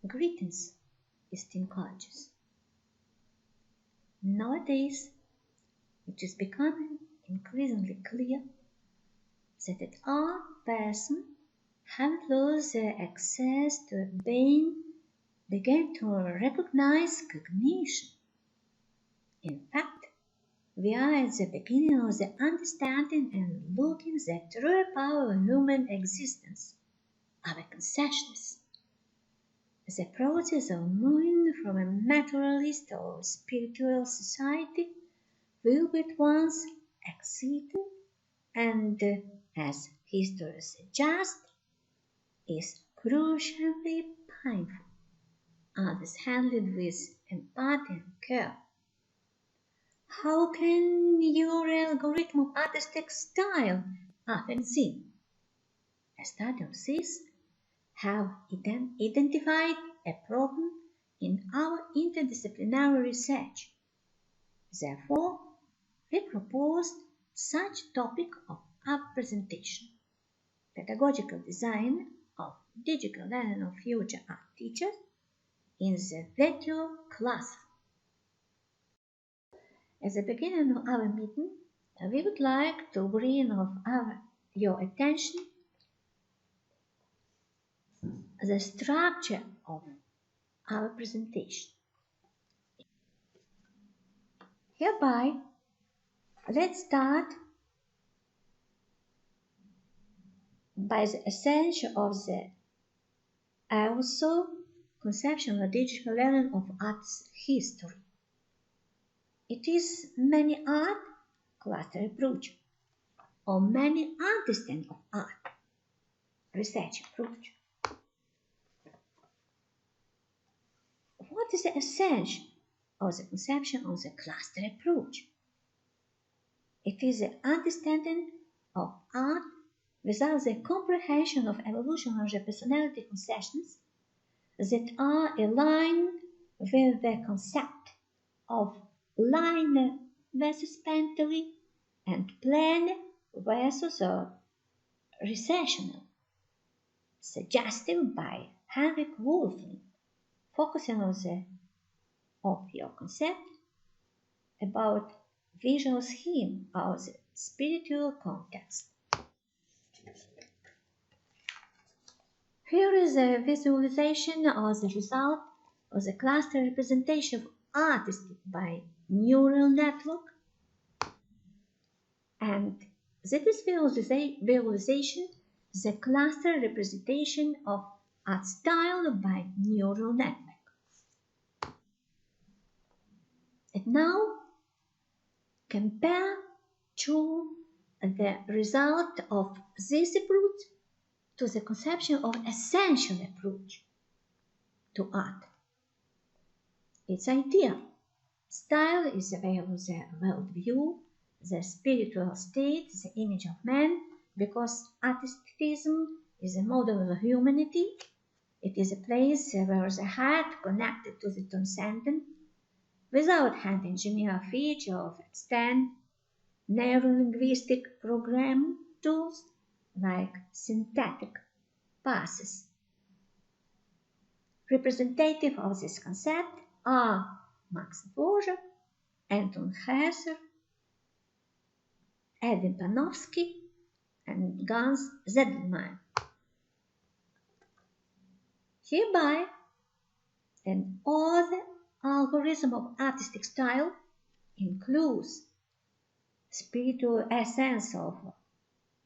Greetings, esteemed colleges. Nowadays, it is becoming increasingly clear that all persons have lost their access to a brain begin to recognize cognition. In fact, we are at the beginning of the understanding and looking the true power of human existence, our consciousness. The process of moving from a materialist or spiritual society will be at once exciting and, as history suggests, is crucially painful, unless handled with empathy and care. How can your algorithm of artistic style affect them? A study of this have identified a problem in our interdisciplinary research. Therefore, we proposed such topic of our presentation: pedagogical design of digital learning of future art teachers in the virtual classroom. At the beginning of our meeting, we would like to bring your attention the structure of our presentation. Hereby, let's start by the essential of the also conception of digital learning of art's history. It is many art cluster approach, or many understanding of art research approach. What is the essence of the conception of the cluster approach? It is the understanding of art without the comprehension of evolution of the personality concessions that are aligned with the concept of linear versus pentary and planar versus recessional, suggested by Henrik Wolfling, focusing on your concept about visual scheme of the spiritual context. Here is a visualization of the result of the cluster representation of artistic by neural network, and this visualization the cluster representation of art style by neural network. And now compare to the result of this approach to the conception of essential approach to art. Its idea: style is the way of the worldview, the spiritual state, the image of man, because artisticism is a model of humanity. It is a place where the heart connected to the transcendent, without hand engineer feature of extend neuro-linguistic programming tools like synthetic passes. Representative of this concept are Max Borger, Anton Hesser, Edwin Panofsky, and Hans Tsidylo. Hereby, an other algorithm of artistic style includes spiritual essence of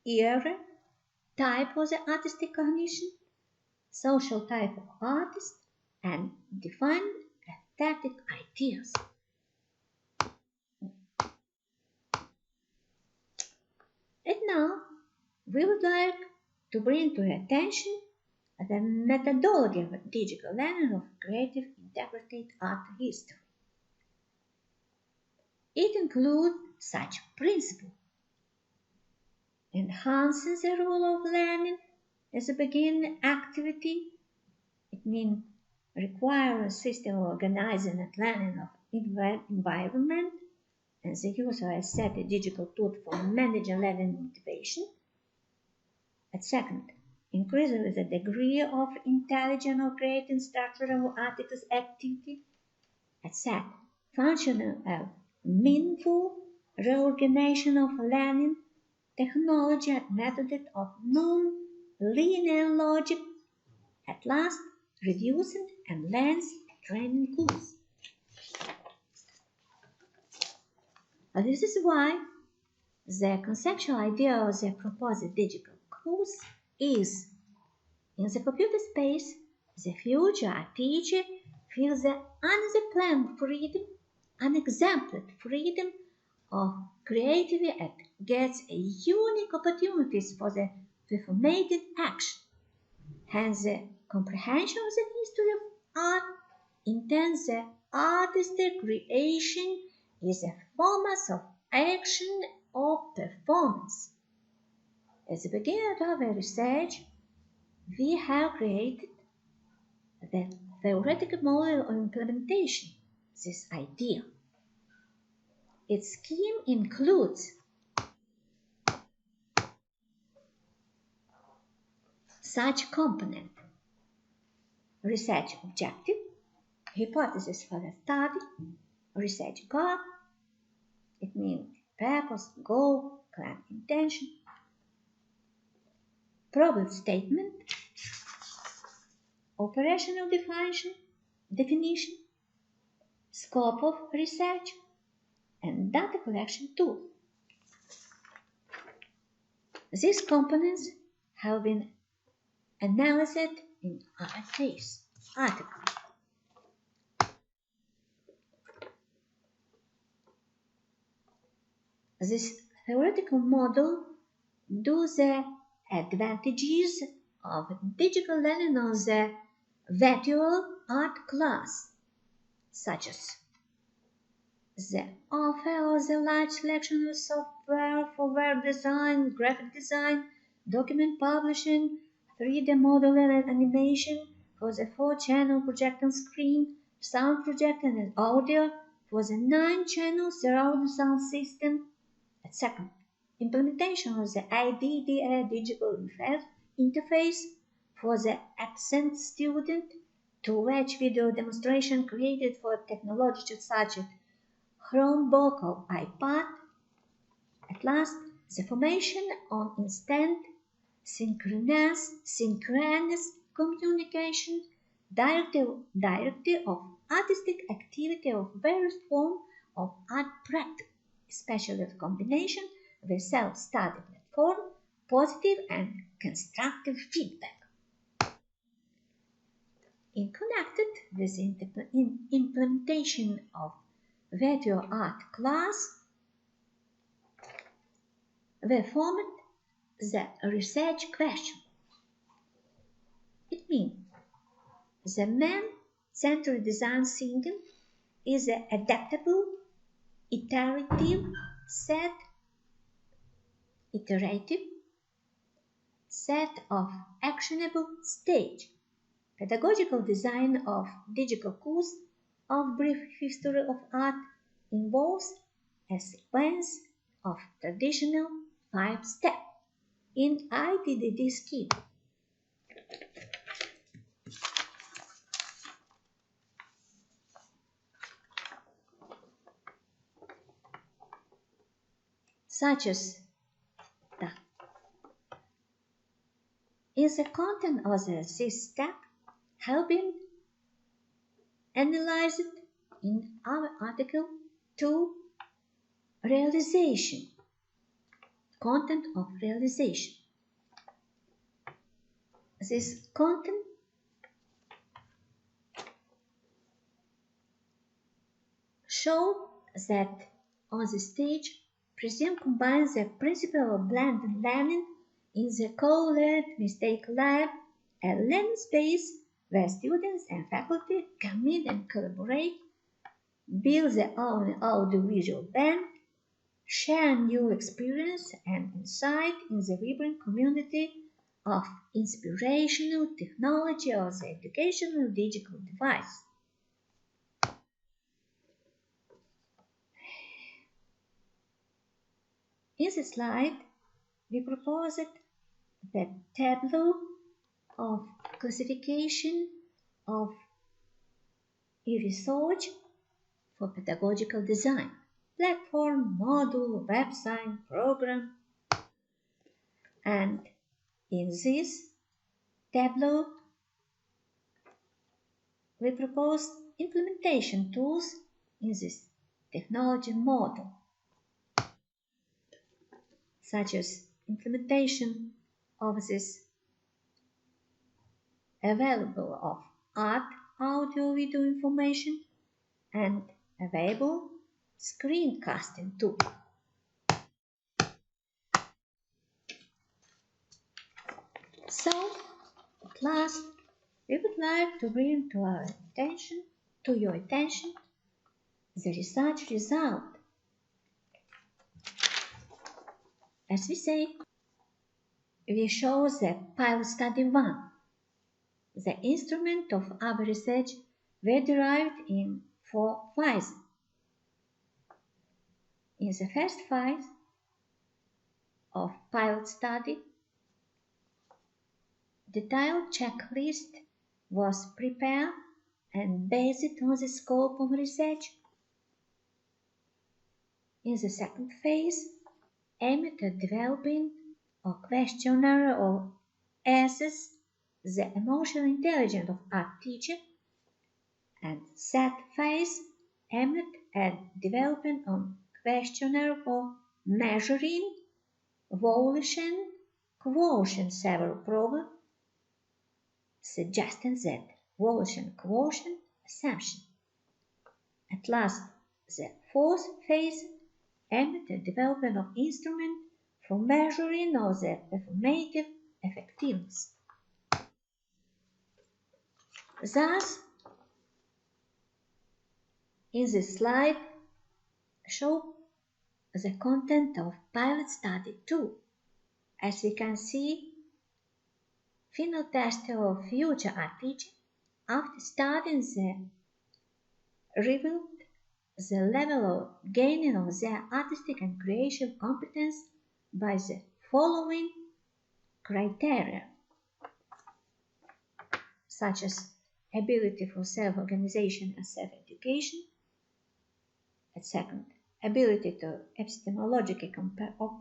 era, type of the artistic cognition, social type of artist, and defined aesthetic ideas. And now, we would like to bring to your attention the methodology of digital learning of creative interpreted art history. It includes such principles: enhancing the role of learning as a beginning activity. It means require a system of organizing and planning of environment and the use of a set of digital tools for managing learning motivation. And second, increasing the degree of intelligent or creative structural articles activity, etc. Functional and meaningful reorganization of learning, technology and method of non-linear logic, at last reducing and length training course. This is why the conceptual idea of the proposed digital course is, in the computer space, the future teacher feels the unexampled freedom, unexampled freedom of creativity and gets unique opportunities for the performative action. Hence, the comprehension of the history of art intends the artistic creation is a format of action or performance. At the beginning of our research, we have created the theoretical model of implementation, this idea. Its scheme includes such component: research objective, hypothesis for the study, research goal, it means purpose, goal, client intention, problem statement, operational definition, scope of research, and data collection tool. These components have been analyzed in RFA's article. This theoretical model does the advantages of digital learning on the virtual art class, such as the offer of the large selection of software for web design, graphic design, document publishing, 3D modeling and animation for the 4-channel projector screen, sound projector and audio for the 9-channel surround sound system, etc. Implementation of the IDDA digital interface for the absent student to watch video demonstration created for technologies such as Chromebook or iPad. At last, the formation on instant synchronous communication, directive of artistic activity of various forms of art practice, especially the combination with self-study platform, positive and constructive feedback. In connected with the implementation of virtual art class, we formed the research question. It means the man-centered design thinking is an adaptable, iterative set of actionable stage. Pedagogical design of digital course of brief history of art involves a sequence of traditional 5 steps in IDDD scheme. Such as is the content of this step have been analyzed in our article 2, realization, content of realization. This content show that on the stage, Presume combines the principle of blended learning in the co-learned mistake lab, a learning space where students and faculty can meet and collaborate, build their own audiovisual band, share new experience and insight in the vibrant community of inspirational technology or the educational digital device. In this slide, we proposed the tableau of classification of research for pedagogical design: platform, module, website, program. And in this tableau, we propose implementation tools in this technology model, such as implementation of this available of art, audio, video information, and available screencasting tool. So, at last, we would like to bring to your attention the research result. As we say, we show the pilot study 1. The instrument of our research were derived in 4 phases. In the first phase of pilot study, detailed checklist was prepared and based on the scope of research. In the second phase, aimed at developing a questionnaire or assess the emotional intelligence of art teacher, and third phase aimed at developing a questionnaire for measuring volition quotient several problems, suggesting that volition quotient assumption. At last, the fourth phase aimed at development of instrument for measuring of the performative effectiveness. Thus, in this slide, show the content of pilot study 2. As we can see, final tester of future art teaching, after studying revealed the level of gaining of their artistic and creative competence by the following criteria, such as ability for self-organization and self-education, and second, ability to epistemologically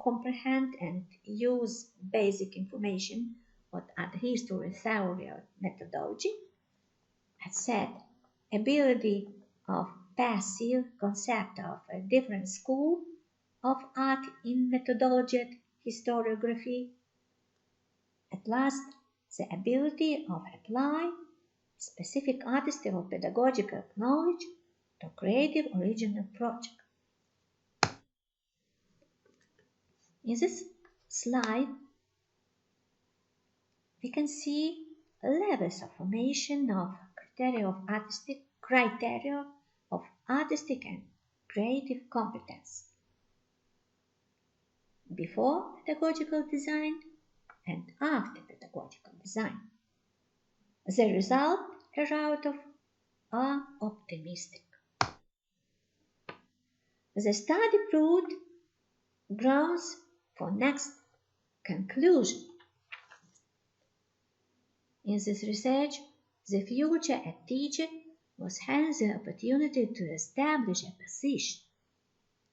comprehend and use basic information about art history, theory, or methodology, and third, ability of passive concept of a different school of art in methodology and historiography. At last, the ability of apply specific artistic or pedagogical knowledge to creative original project. In this slide, we can see levels of formation of criteria of artistic and creative competence before pedagogical design and after pedagogical design. The result out of are optimistic. The study proved grounds for next conclusion. In this research, the future art teacher was handed the opportunity to establish a position.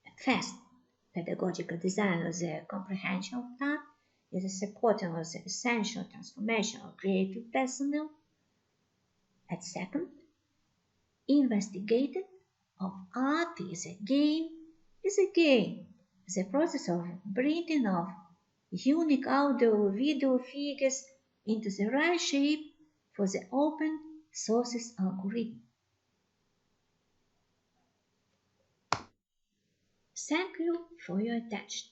At first, pedagogical design of the comprehension of art is a supporting of the essential transformation of creative personnel. At second, investigating of art is again the process of bringing of unique audio video figures into the right shape for the open sources algorithm. Thank you for your attention.